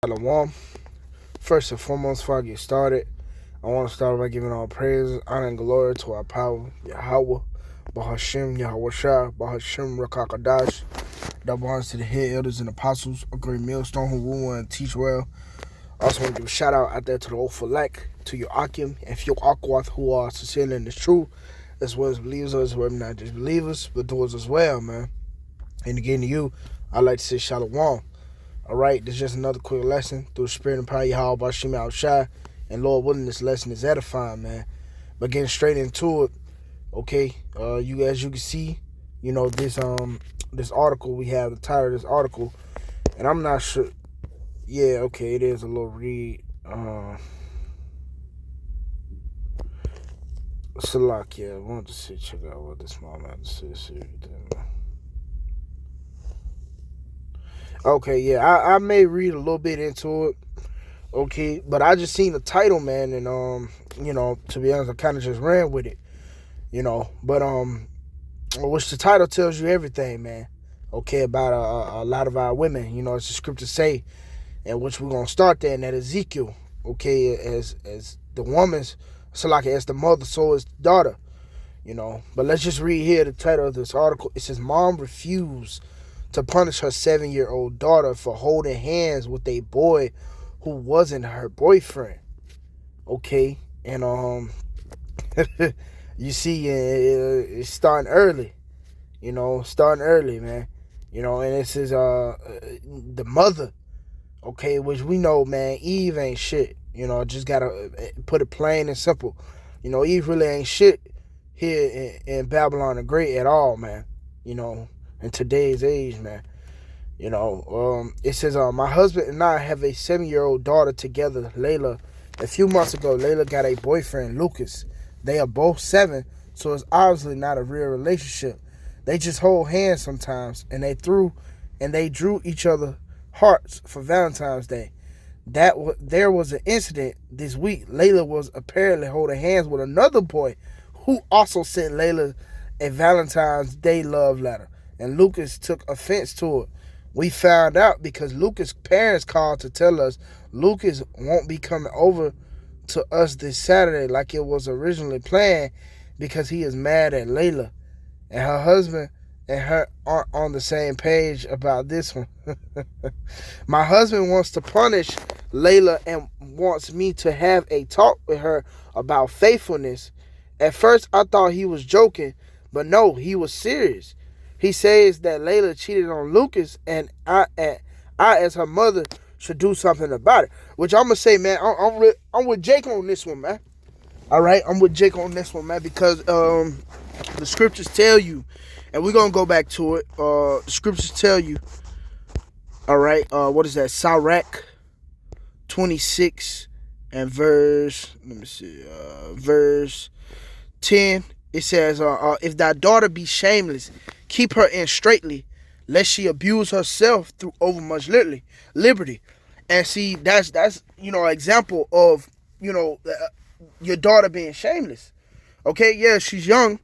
Shalom. First and foremost, before I get started, I want to start by giving all praise, honor, and glory to our power, YAHAWAH, BAHASHAM, YAHAWASHI, BAHASHAM, RAWCHAA, QADASH. Double honors to the head elders and apostles, a great millstone who rule and teach well. I also want to give a shout out there to the Old Falak, to your Akim, and your Akwath who are sincere in the truth, as well as believers, as well as not just believers, but doers as well, man. And again to you, I'd like to say Shalom. Alright, this is just another quick lesson through the spirit and power of YAHAWASHI. And Lord willing, this lesson is edifying, man. But getting straight into it, okay, as you can see, this article, we have the title of this article, and I'm not sure. Yeah, okay, it is a little read. Salakia, I wanted to see, check out what this mom had to say. Okay, yeah, I may read a little bit into it. Okay, but I just seen the title, man, and to be honest, I kind of just ran with it, but which the title tells you everything, man. Okay, about a lot of our women, as the scriptures say, and which we're gonna start there in that Ezekiel. Okay, as the woman's, so like as the mother, so is the daughter, But let's just read here the title of this article. It says, "Mom refused to punish her 7-year-old daughter for holding hands with a boy who wasn't her boyfriend." Okay, and you see, it's starting early, man. And this is the mother, okay, which we know, man, Eve ain't shit. Just gotta put it plain and simple. Eve really ain't shit here in Babylon the Great at all, man. In today's age, man. It says, "My husband and I have a 7-year-old daughter together, Layla. A few months ago, Layla got a boyfriend, Lucas. They are both 7, so it's obviously not a real relationship. They just hold hands sometimes, and they drew each other hearts for Valentine's Day. There was an incident this week. Layla was apparently holding hands with another boy who also sent Layla a Valentine's Day love letter, and Lucas took offense to it. We found out because Lucas' parents called to tell us Lucas won't be coming over to us this Saturday like it was originally planned because he is mad at Layla. And her husband and her aren't on the same page about this one. My husband wants to punish Layla and wants me to have a talk with her about faithfulness. At first, I thought he was joking, but no, he was serious. He says that Layla cheated on Lucas, and I as her mother, should do something about it." Which I'm gonna say, man, I'm with Jake on this one, man. All right, I'm with Jake on this one, man, because the scriptures tell you, and we're gonna go back to it. The scriptures tell you, all right. What is that? Sirach 26 and verse. Let me see. Verse 10. It says, "If thy daughter be shameless, keep her in straitly, lest she abuse herself through overmuch liberty." And see, that's an example of your daughter being shameless. Okay, yeah, she's young,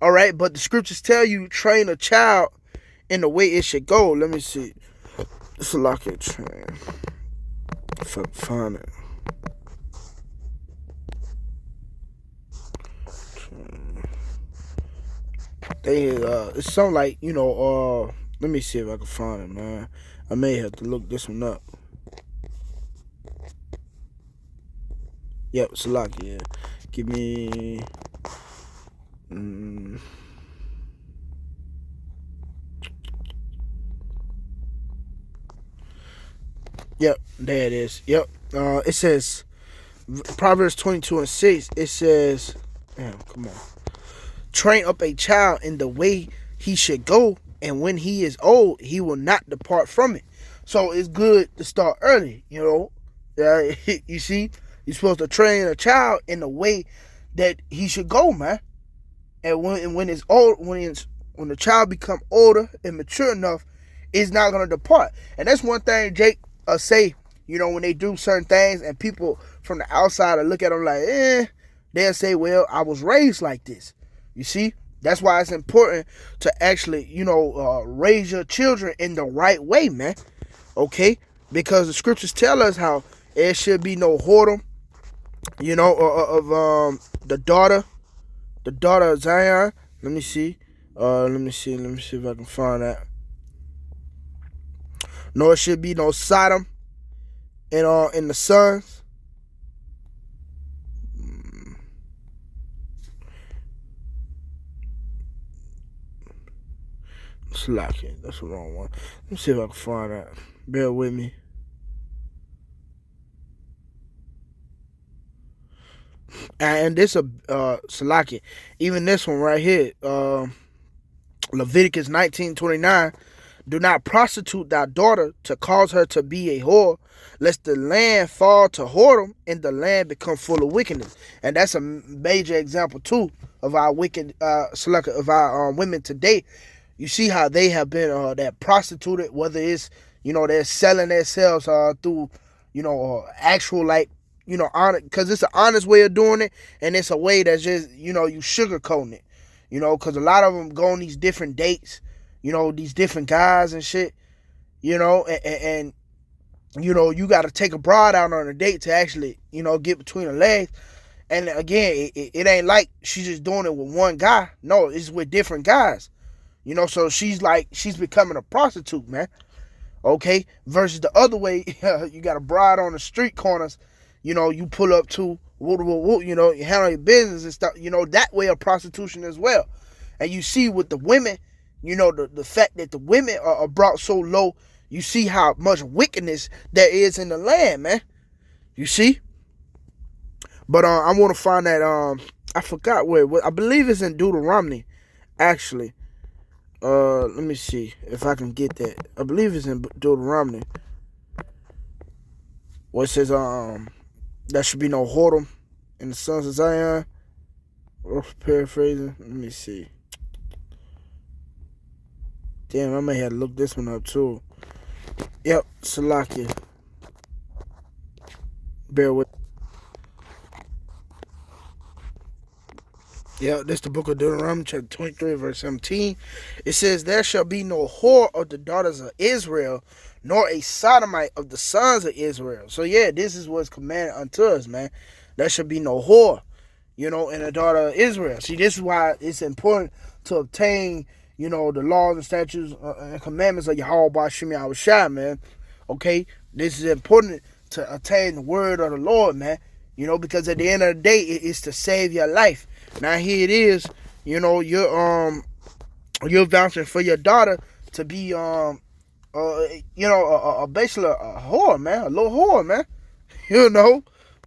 all right, but the scriptures tell you train a child in the way it should go. Let me see. It's a lock it train. If I can find it. It's something like, let me see if I can find it, man. I may have to look this one up. Yep, Salaki, yeah. Give me Yep, there it is. Yep. It says Proverbs 22:6. It says, damn, come on. "Train up a child in the way he should go, and when he is old, he will not depart from it." So it's good to start early, You see, you're supposed to train a child in the way that he should go, man. And when it's old, when the child become older and mature enough, it's not gonna depart. And that's one thing Jake say, when they do certain things, and people from the outside look at them like, they'll say, "Well, I was raised like this." You see, that's why it's important to actually, raise your children in the right way, man. Okay, because the scriptures tell us how there should be no whoredom, of the daughter of Zion. Let me see. Let me see if I can find that. Nor should be no Sodom in the sons. Slacky. That's the wrong one. Let me see if I can find that. Bear with me. And this Salaki. Even this one right here, Leviticus 19:29. Do not prostitute thy daughter to cause her to be a whore, lest the land fall to whoredom and the land become full of wickedness. And that's a major example too of our wicked of our women today. You see how they have been that prostituted, whether it's they're selling themselves through actual honest, because it's an honest way of doing it, and it's a way that's just you sugarcoating it, because a lot of them go on these different dates, these different guys and shit, and you got to take a broad out on a date to actually get between the legs. And again, it ain't like she's just doing it with one guy. No, it's with different guys. So she's becoming a prostitute, man. Okay, versus the other way, you got a bride on the street corners, you pull up to, you handle your business and stuff, that way of prostitution as well. And you see with the women, the fact that the women are brought so low, you see how much wickedness there is in the land, man. You see? But I want to find that, I forgot where, I believe it's in Deuteronomy, actually. Let me see if I can get that. I believe it's in Deuteronomy, where it says there should be no whoredom in the sons of Zion. Paraphrasing. Let me see. Damn, I may have to look this one up too. Yep, Salakia. Bear with. Yeah, this is the book of Deuteronomy, chapter 23, verse 17. It says, there shall be no whore of the daughters of Israel, nor a sodomite of the sons of Israel. So yeah, this is what's commanded unto us, man. There shall be no whore, in the daughter of Israel. See, this is why it's important to obtain, the laws and statutes and commandments of YAHAWASHI, man. Okay? This is important to attain the word of the Lord, man. Because at the end of the day, it's to save your life. Now here it is, you're vouching for your daughter to be basically a whore, man, a little whore, man.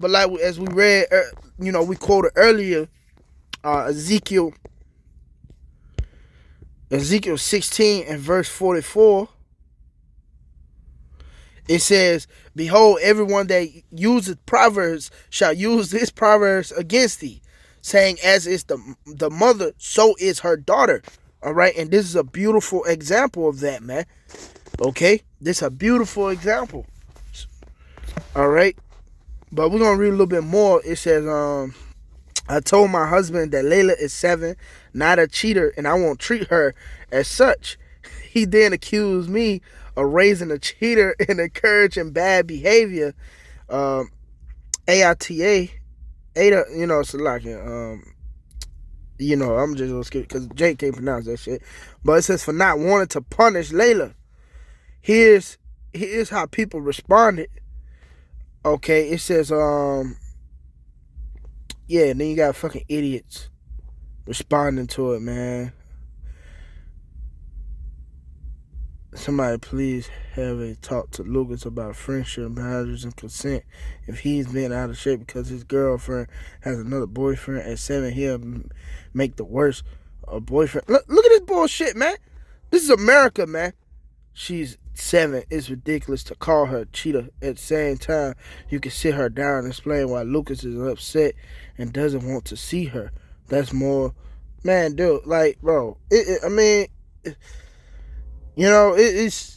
But like as we read, we quoted earlier, Ezekiel 16 and verse 44. It says, behold, everyone that uses proverbs shall use this proverbs against thee, saying, as is the mother, so is her daughter. All right, and this is a beautiful example of that, man. Okay, this is a beautiful example. All right, but we're gonna read a little bit more. It says, I told my husband that Layla is 7, not a cheater, and I won't treat her as such. He then accused me of raising a cheater and encouraging bad behavior. AITA, so like, I'm just gonna skip because Jake can't pronounce that shit. But it says, for not wanting to punish Layla. Here's how people responded. Okay, it says, and then you got fucking idiots responding to it, man. Somebody please have a talk to Lucas about friendship, boundaries, and consent. If he's been out of shape because his girlfriend has another boyfriend at 7, he'll make the worst boyfriend. Look at this bullshit, man. This is America, man. She's 7. It's ridiculous to call her a cheater. At the same time, you can sit her down and explain why Lucas is upset and doesn't want to see her. That's more, man, dude. Like, bro, it's,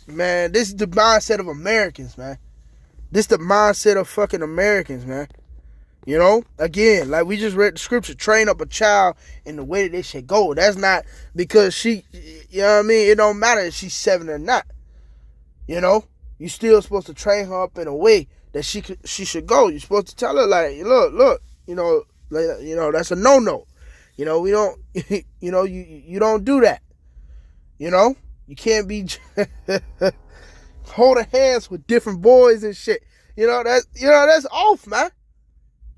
man, this is the mindset of Americans, man. This is the mindset of fucking Americans, man. Again, like we just read the scripture, train up a child in the way that they should go. That's not because she, it don't matter if she's 7 or not. You still supposed to train her up in a way that she should go. You're supposed to tell her like, look, that's a no. We don't, you don't do that. You can't be holding hands with different boys and shit. That's off, man.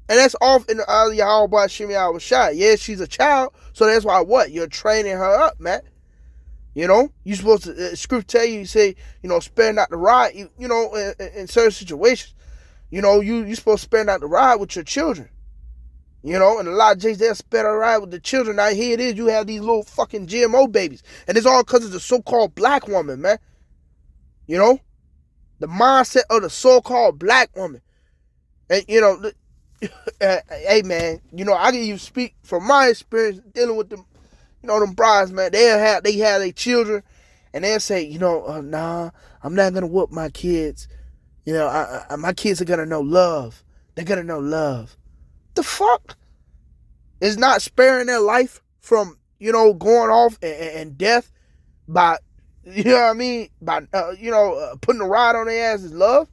And that's off in the YAHAWASHI. Yeah, she's a child, so that's why what? You're training her up, man. You're supposed to, scripture tell you, say, spare not the rod, in certain situations. You're supposed to spare not the rod with your children. And a lot of J's, they'll spare the rod with the children. Now here it is, you have these little fucking GMO babies. And it's all because of the so-called black woman, man. The mindset of the so-called black woman. And, hey, man, I can even speak from my experience dealing with them, them brides, man. They have their children, and they'll say, nah, I'm not going to whoop my kids. My kids are going to know love. They're going to know love. The fuck? It's not sparing their life from, going off and death by, by, putting a rod on their ass is love.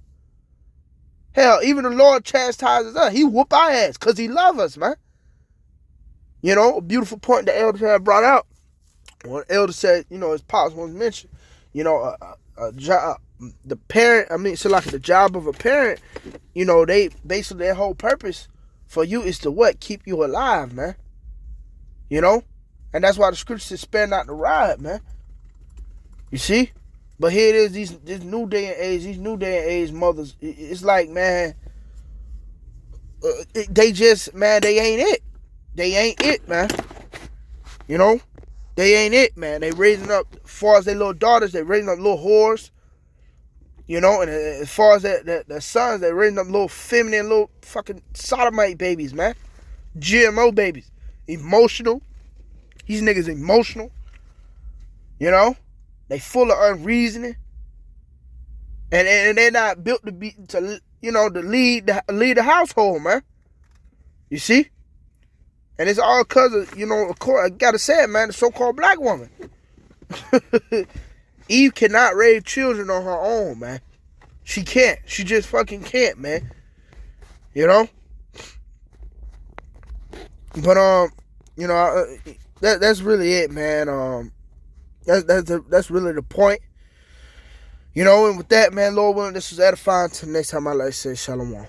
Hell, even the Lord chastises us. He whoop our ass because he loves us, man. A beautiful point the elder had brought out. When the elder said, his pops once mentioned, a job, the parent, so like the job of a parent, they basically their whole purpose for you is to what? Keep you alive, man. And that's why the scripture says, spare not the rod, man. You see? But here it is, this new day and age mothers, it's like, man, they ain't it. They ain't it, man. They ain't it, man. They raising up, as far as their little daughters, they raising up little whores. And as far as their sons, they raising up little feminine, little fucking sodomite babies, man. GMO babies. Emotional. These niggas emotional. They full of unreasoning. And they're not built to lead the household, man. You see? And it's all because of, of course, I gotta say it, man, the so-called black woman. Eve cannot raise children on her own, man. She can't. She just fucking can't, man. But that's really it, man. That's really the point. And with that, man, Lord willing, this was edifying. Till next time, I like to say shalom.